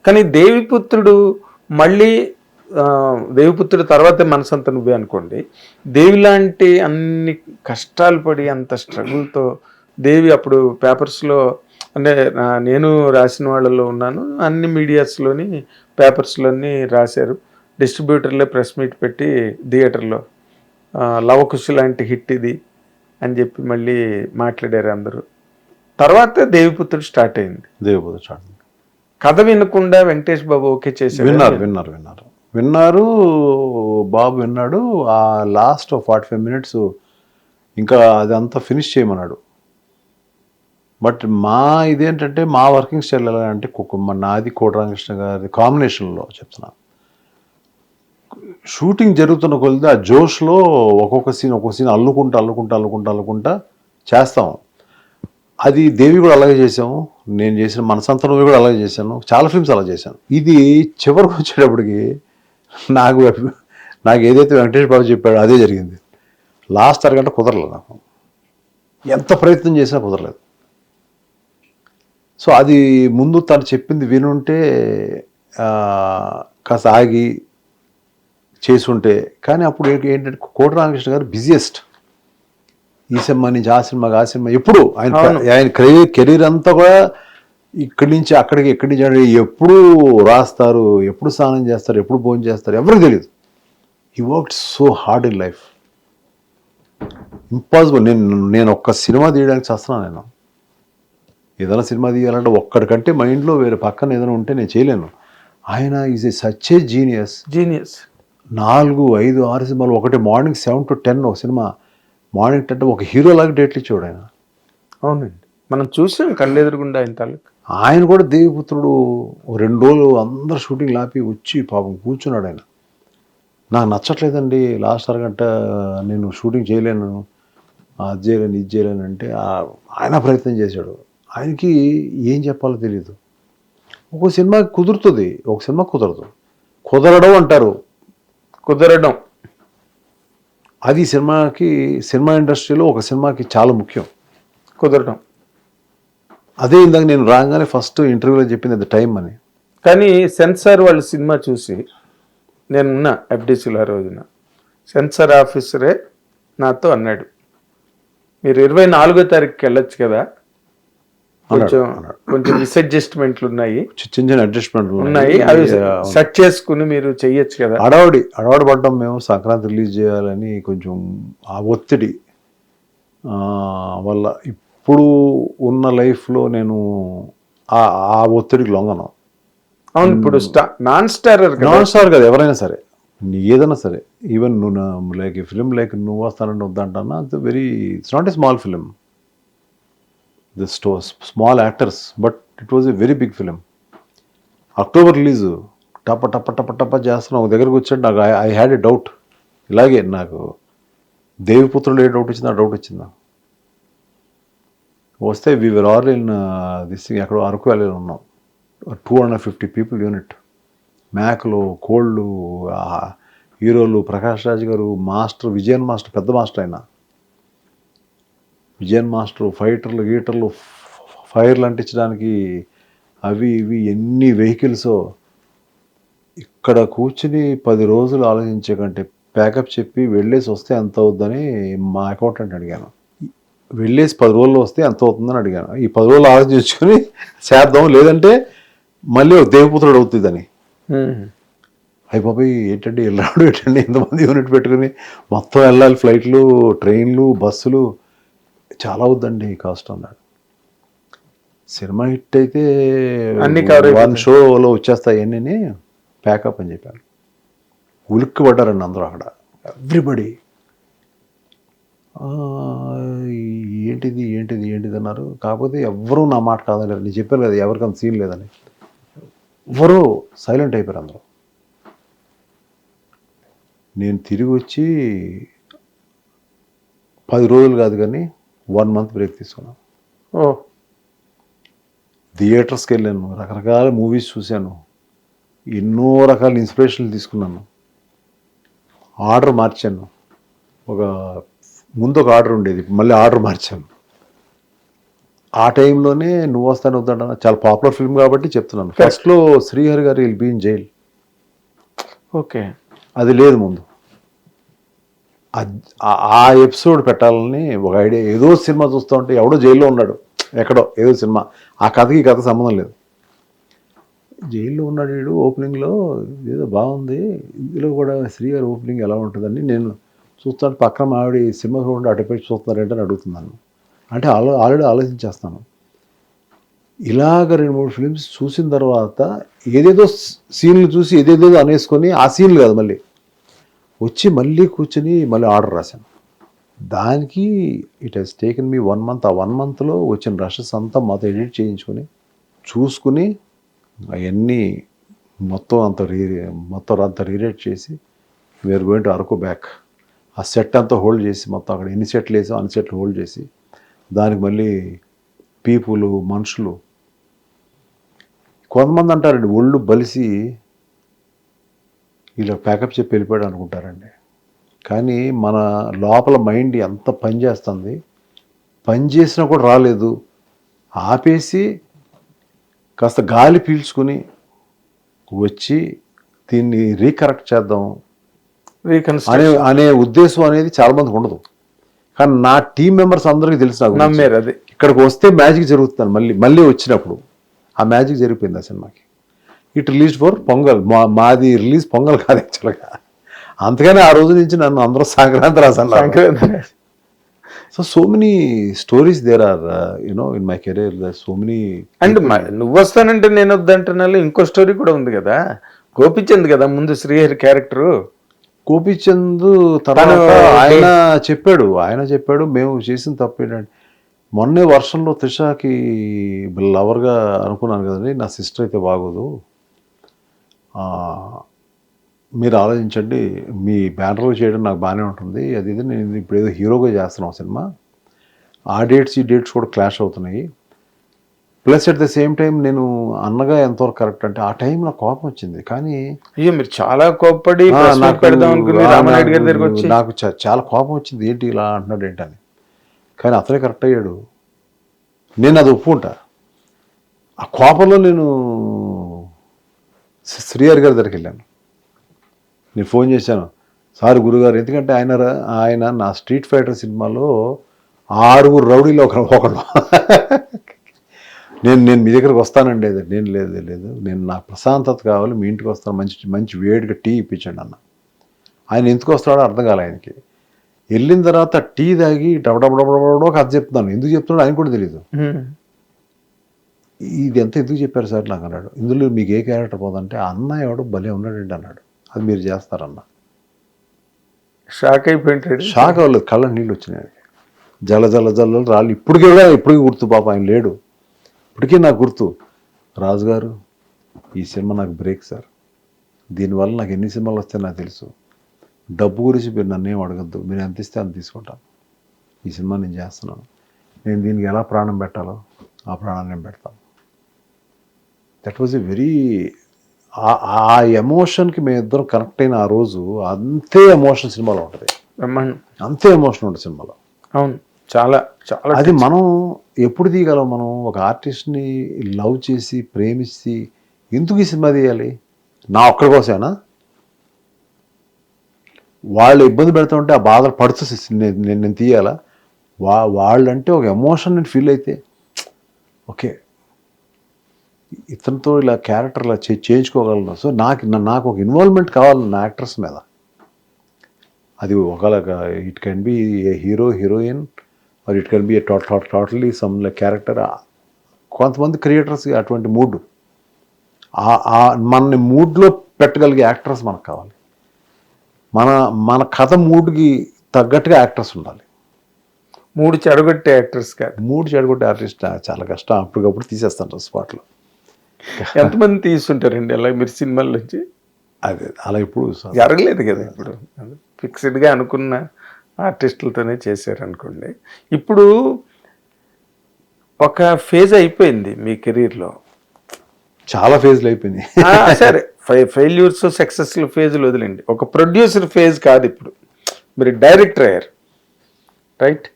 కానీ దేవిపుత్రుడు మళ్ళీ దేవిపుత్రుడు తర్వాతే మనసంతా నువ్వే అనుకోండి. దేవి లాంటి అన్ని కష్టాలు పడి అంత స్ట్రగుల్తో దేవి అప్పుడు పేపర్స్లో, అంటే నేను రాసిన వాళ్ళలో ఉన్నాను, అన్ని మీడియాస్లోని పేపర్స్లోని రాశారు. డిస్ట్రిబ్యూటర్లే ప్రెస్ మీట్ పెట్టి థియేటర్లో లవకుశ లాంటి హిట్ ఇది అని చెప్పి మళ్ళీ మాట్లాడారు అందరూ. తర్వాత దేవిపుత్రుడు స్టార్ట్ అయింది. దేవిపుత్రుడు స్టార్ట్ కథ వినకుండా వెంకటేష్ బాబు ఓకే చేశారు. విన్నారు బాబు విన్నాడు. ఆ లాస్ట్ 45 minutes ఇంకా అదంతా ఫినిష్ చేయమన్నాడు. బట్ మా ఇదేంటంటే మా వర్కింగ్ స్టైల్ ఎలా అంటే నాది కోట రామకృష్ణ గారి కాంబినేషన్లో చెప్తున్నా. షూటింగ్ జరుగుతున్న కొద్ది ఆ జోష్లో ఒక్కొక్క సీన్ అల్లుకుంటా చేస్తాం. అది దేవి కూడా అలాగే చేసాము, నేను చేసిన మనసంత నువ్వు కూడా అలాగే చేశాను, చాలా ఫిల్మ్స్ అలా చేశాను. ఇది చివరికి వచ్చేటప్పటికి నాకు ఏదైతే వెంకటేష్ బాబు చెప్పాడో అదే జరిగింది. లాస్ట్ అరగంట కుదరలేదు నాకు, ఎంత ప్రయత్నం చేసినా కుదరలేదు. సో అది ముందు తను చెప్పింది వినుంటే కాస్త ఆగి చేసుంటే. కానీ అప్పుడు ఏంటంటే కోట రామకృష్ణ గారు బిజియెస్ట్. ఈ సినిమా నుంచి ఆ సినిమా ఎప్పుడు ఆయన కెరీర్ అంతా కూడా ఇక్కడి నుంచి అక్కడికి, ఎక్కడి నుంచి ఎప్పుడు రాస్తారు, ఎప్పుడు స్నానం చేస్తారు, ఎప్పుడు భోజనం చేస్తారు ఎవరికి తెలియదు. He worked so hard in life, impossible. నేను ఒక్క సినిమా తీయడానికి చేస్తున్నాను. నేను ఏదైనా సినిమా తీయాలంటే ఒక్కడికంటే మైండ్లో వేరే పక్కన ఏదైనా ఉంటే నేను చేయలేను. ఆయన is a such a genius. 4, 5, 6 సినిమాలు ఒకటి. మార్నింగ్ 7 to 10 ఒక సినిమా, మార్నింగ్ 10 ఒక హీరోలాగా డేట్లు ఇచ్చాడు ఆయన. అవునండి, మనం చూసాం కళ్ళెదురుగుండా ఆయన తాలూకు. ఆయన కూడా దేవిపుత్రుడు 2 రోజులు అందరు షూటింగ్ లాపి వచ్చి పాపం కూర్చున్నాడు. ఆయన నాకు నచ్చట్లేదండి, లాస్ట్ అరగంట నేను షూటింగ్ చేయలేను, అది చేయలేను, ఇది చేయలేను అంటే ఆయన ప్రయత్నం చేశాడు. ఆయనకి ఏం చెప్పాలో తెలియదు. ఒక సినిమాకి కుదురుతుంది, ఒక సినిమా కుదరదు. కుదరడం అంటారు, కుదరడం అది సినిమా ఇండస్ట్రీలో ఒక సినిమాకి చాలా ముఖ్యం, కుదరడం. అదే ఇందాక నేను రాగానే ఫస్ట్ ఇంటర్వ్యూలో చెప్పింది అది టైం అని. కానీ సెన్సార్ వాళ్ళు సినిమా చూసి, నేనున్నా ఎఫ్డీసీలో ఆ రోజున, సెన్సార్ ఆఫీసరే నాతో అన్నాడు, మీరు 24వ తారీఖుకి వెళ్ళొచ్చు కదా, కొంచెం డిసడ్జస్ట్మెంట్లు ఉన్నాయి, చిన్న అడ్జస్ట్మెంట్లు ఉన్నాయి, అవి సెట్ చేసుకుని మీరు చెయ్యొచ్చు కదా. అడవాడి పడ్డాం మేము. సంక్రాంతి రిలీజ్ చేయాలని కొంచెం ఆ ఒత్తిడి వల్ల ఇప్పుడు ఉన్న లైఫ్లో నేను ఆ ఒత్తిడికి లొంగను. అవును, ఇప్పుడు నాన్ స్టార్ కదా ఎవరైనా సరే, ఏదైనా సరే. ఈవెన్ నువ్వు లైక్ ఈ ఫిలిం లైక్ నువ్వు వస్తానంటే వద్దంటన్నా, it's not a small film. The small actors, but it was a very big film. October release టప్ప చేస్తున్నాం. ఒక దగ్గరకు వచ్చాడు, నాకు ఐ హ్యాడ్ ఎ డౌట్. ఇలాగే నాకు దేవిపుత్రుడు ఏ డౌట్ వచ్చింది, ఆ డౌట్ వచ్చిందా వస్తే we were all in this thing. ఎక్కడో అరకు వ్యాలీలో ఉన్నాం, 250 people యూనిట్. మ్యాక్లు, కోళ్ళు, హీరోలు, ప్రకాష్ రాజ్ గారు, మాస్టర్ విజయన్ మాస్టర్, పెద్ద మాస్టర్ ఆయన. విజయన్ మాస్టర్, ఫైటర్లు, గీటర్లు, ఫైర్లు అంటించడానికి అవి ఇవి ఎన్ని వెహికల్స్. ఇక్కడ కూర్చుని 10 రోజులు ఆలోచించే కంటే ప్యాకప్ చెప్పి వెళ్ళేసి వస్తే ఎంత అవుద్దని మా అకౌంటెంట్ అడిగాను. వెళ్ళేసి 10 రోజుల్లో వస్తే ఎంత అవుతుందని అడిగాను. ఈ 10 రోజులు ఆలోచించుకొని చేద్దాం, లేదంటే మళ్ళీ దేవపుత్రుడు అవుతుందని. అయిపోయి ఏంటంటే వెళ్ళాడు, ఎంతమంది యూనిట్ పెట్టుకుని మొత్తం వెళ్ళాలి, ఫ్లైట్లు, ట్రైన్లు, బస్సులు, చాలా అవుద్దండి కాస్ట్ అన్నాడు. సినిమా హిట్ అయితే అన్ని 1 షోలో వచ్చేస్తాయి అన్నీ, ప్యాకప్ అని చెప్పాను. ఉలిక్కి పడ్డారండి అందరూ అక్కడ, ఎవ్రీబడి. ఏంటిది అన్నారు. కాకపోతే ఎవ్వరూ నా మాట కాదలేరు. నేను చెప్పాను కదా ఎవరికి అంత సీన్ లేదని. ఎవ్వరూ సైలెంట్ అయిపోయారు అందరూ. నేను తిరిగి వచ్చి 10 రోజులు కాదు కానీ 1 month బ్రేక్ తీసుకున్నాను. థియేటర్స్కి వెళ్ళాను, రకరకాల మూవీస్ చూశాను, ఎన్నో రకాల ఇన్స్పిరేషన్లు తీసుకున్నాను, ఆర్డర్ మార్చాను. ముందు ఒక ఆర్డర్ ఉండేది, మళ్ళీ ఆర్డర్ మార్చాను. ఆ టైంలోనే నువ్వు వస్తాను వద్దంట చాలా పాపులర్ ఫిల్మ్ కాబట్టి చెప్తున్నాను. ఫస్ట్లో శ్రీహరి గారు will be in jail. Okay. అది లేదు ముందు. ఆ ఎపిసోడ్ పెట్టాలని ఒక ఐడియా. ఏదో సినిమా చూస్తూ ఉంటే ఎవడో జైల్లో ఉన్నాడు, ఎక్కడో ఏదో సినిమా, ఆ కథకి ఈ కథ సంబంధం లేదు. జైల్లో ఉన్నాడు వీడు, ఓపెనింగ్లో ఏదో బాగుంది, ఇందులో కూడా శ్రీగారి ఓపెనింగ్ ఎలా ఉంటుందని నేను చూస్తాను. పక్కన ఆవిడ సినిమా చూడండి అటుపెట్టి చూస్తున్నారంటే అని అడుగుతున్నాను. అంటే ఆల్రెడీ ఆలోచించేస్తాను. ఇలాగ 2-3 ఫిలిమ్స్ చూసిన తర్వాత ఏదేదో సీన్లు చూసి ఏదేదో అనేసుకొని ఆ సీన్లు కాదు మళ్ళీ వచ్చి మళ్ళీ కూర్చొని మళ్ళీ ఆర్డర్ రాశాను. దానికి it has taken me 1 month. ఆ 1 monthలో వచ్చిన రషెస్ అంతా మాతో ఎడిట్ చేయించుకొని చూసుకుని అవన్నీ మొత్తం అంతా రీరేట్ చేసి we're going to Araku back. ఆ సెట్ అంతా హోల్డ్ చేసి మొత్తం అక్కడ ఎన్ని సెట్లు వేసాం అన్ని సెట్లు హోల్డ్ చేసి దానికి మళ్ళీ పీపుల్ మనుషులు కొంతమంది అంటారండి ఒళ్ళు బలిసి ఇలా ప్యాకప్ చెప్పి వెళ్ళిపోయాడు అనుకుంటారండి. కానీ మన లోపల మైండ్ ఎంత పని చేస్తుంది, పని చేసినా కూడా రాలేదు, ఆపేసి కాస్త గాలి పీల్చుకుని వచ్చి దీన్ని రీకరెక్ట్ చేద్దాం అనే ఉద్దేశం అనేది చాలా మందికి ఉండదు. కానీ నా టీం మెంబర్స్ అందరికీ తెలుసు, నాకు నమ్మారు. అది ఇక్కడికి వస్తే మ్యాజిక్ జరుగుతుంది. మళ్ళీ వచ్చినప్పుడు ఆ మ్యాజిక్ జరిగిపోయింది ఆ సినిమాకి. It release for pongal. మాది రిలీజ్ పొంగల్ కాదు యాక్చువల్గా. అంతగానే ఆ రోజు నుంచి నన్ను అందరూ సంక్రాంతి రాశాను. So many stories there are in my career. So many. And నువ్వు వస్తానంటే నేను వద్దంటున్నా ఇంకో స్టోరీ కూడా ఉంది కదా, గోపిచంద్ కదా ముందు శ్రీహరి క్యారెక్టరు. గోపిచంద్ తర్వాత ఆయన చెప్పాడు మేము చేసిన తప్పు ఏంటంటే మొన్నే వర్షంలో త్రిషకి లవర్గా అనుకున్నాను కదండి, నా సిస్టర్ అయితే బాగోదు, మీరు ఆలోచించండి, మీ బ్యానర్లో చేయడం నాకు బాగానే ఉంటుంది, అది ఇది నేను ఇప్పుడు ఏదో హీరోగా చేస్తున్నాను సినిమా, ఆ డేట్స్ ఈ డేట్స్ కూడా క్లాష్ అవుతున్నాయి, plus at the same time నేను అన్నగా ఎంతవరకు కరెక్ట్ అంటే ఆ టైం నాకు కోపం వచ్చింది. కానీ మీరు చాలా కోప్పడి రామనాయుడు గారి దగ్గరికి వచ్చి నాకు చాలా కోపం వచ్చింది, ఏంటి ఇలా అంటున్నాడు ఏంటని. కానీ అతనే కరెక్ట్ అయ్యాడు, నేను అది ఒప్పుకుంటా. ఆ కోపంలో నేను శ్రీహరి గారి దగ్గరికి వెళ్ళాను, నేను ఫోన్ చేశాను, సార్ గురుగారు, ఎందుకంటే ఆయన నా స్ట్రీట్ ఫైటర్ సినిమాలో 6 రౌడీలో ఒకడు నేను మీ దగ్గరకు వస్తానండి, నేను లేదు నేను నాకు ప్రశాంతత కావాలి, మీ ఇంటికి వస్తాను, మంచి వేడిగా టీ ఇప్పించండి అన్న. ఆయన ఎందుకు వస్తాడో అర్థం కాలే ఆయనకి. వెళ్ళిన తర్వాత టీ తాగి డబడబడబడో కథ చెప్తున్నాను, ఎందుకు చెప్తున్నాడు ఆయన కూడా తెలియదు. ఇది ఎంత ఎందుకు చెప్పారు సార్ నాకు అన్నాడు. ఇందులో మీకు ఏ క్యారెక్టర్ పోదంటే అన్న ఎవడో భలే ఉన్నాడండి అన్నాడు, అది మీరు చేస్తారన్న. షాక్ అయిపోయింటాడు. షాక్ అవ్వలేదు, కళ్ళ నీళ్ళు వచ్చినాయి, జల రాళ్ళు. ఇప్పటికీ గుర్తు, పాప ఆయన లేడు, ఇప్పటికీ నాకు గుర్తు. రాజుగారు ఈ సినిమా నాకు బ్రేక్ సార్, దీనివల్ల నాకు ఎన్ని సినిమాలు వస్తాయో నాకు తెలుసు, డబ్బు గురించి మీరు నన్ను ఏం అడగద్దు, మీరు ఎంత ఇస్తే అంత తీసుకుంటాను, ఈ సినిమా నేను చేస్తున్నాను, నేను దీనికి ఎలా ప్రాణం పెట్టాలో ఆ ప్రాణాన్ని నేను పెడతాను. దట్ వాజ్ ఎ వెరీ, ఆ ఎమోషన్కి మేమిద్దరం కనెక్ట్ అయిన ఆ రోజు అంతే ఎమోషన్ సినిమాలో ఉంటుంది, అంతే ఎమోషన్ ఉంటుంది సినిమాలో. అవును, చాలా చాలా. అది మనం ఎప్పుడు తీయగలం? మనం ఒక ఆర్టిస్ట్ని లవ్ చేసి ప్రేమించి ఎందుకు ఈ సినిమా తీయాలి? నా ఒక్కడి కోసమేనా? వాళ్ళు ఇబ్బంది పెడుతూ ఉంటే ఆ బాధలు పడుతూ నేను తీయాలా? వాళ్ళంటే ఒక ఎమోషన్ నేను ఫీల్ అయితే ఓకే ఇతనితో ఇలా క్యారెక్టర్ ఇలా చేయించుకోగలను. సో నాకు ఒక ఇన్వాల్వ్మెంట్ కావాలి నా యాక్టర్స్ మీద. అది ఒకలాగా it can be A hero heroine or it can be A totally some character. కొంతమంది క్రియేటర్స్కి అటువంటి మూడ్, మన మూడ్లో పెట్టగలిగే యాక్టర్స్ మనకు కావాలి. మన కథ మూడ్కి తగ్గట్టుగా యాక్టర్స్ ఉండాలి. మూడు చెడగొట్టే యాక్టర్స్ కాదు. మూడు చెడగొట్టే ఆర్టిస్ట్ చాలా కష్టం, అప్పటికప్పుడు తీసేస్తాను స్పాట్లో. ఎంతమంది తీస్తుంటారండి అలా మీరు సినిమాల నుంచి? అదే అలా ఇప్పుడు జరగలేదు కదా, ఇప్పుడు ఫిక్స్డ్గా అనుకున్న ఆర్టిస్టులతోనే చేశారనుకోండి. ఇప్పుడు ఒక ఫేజ్ అయిపోయింది మీ కెరీర్లో, చాలా ఫేజ్లు అయిపోయినాయి. సరే, ఫెయిల్యూర్స్ సక్సెస్ఫుల్ ఫేజ్లు వదిలేండి, ఒక ప్రొడ్యూసర్ ఫేజ్ కాదు ఇప్పుడు, మీరు డైరెక్టర్ అయ్యారు, రైట్?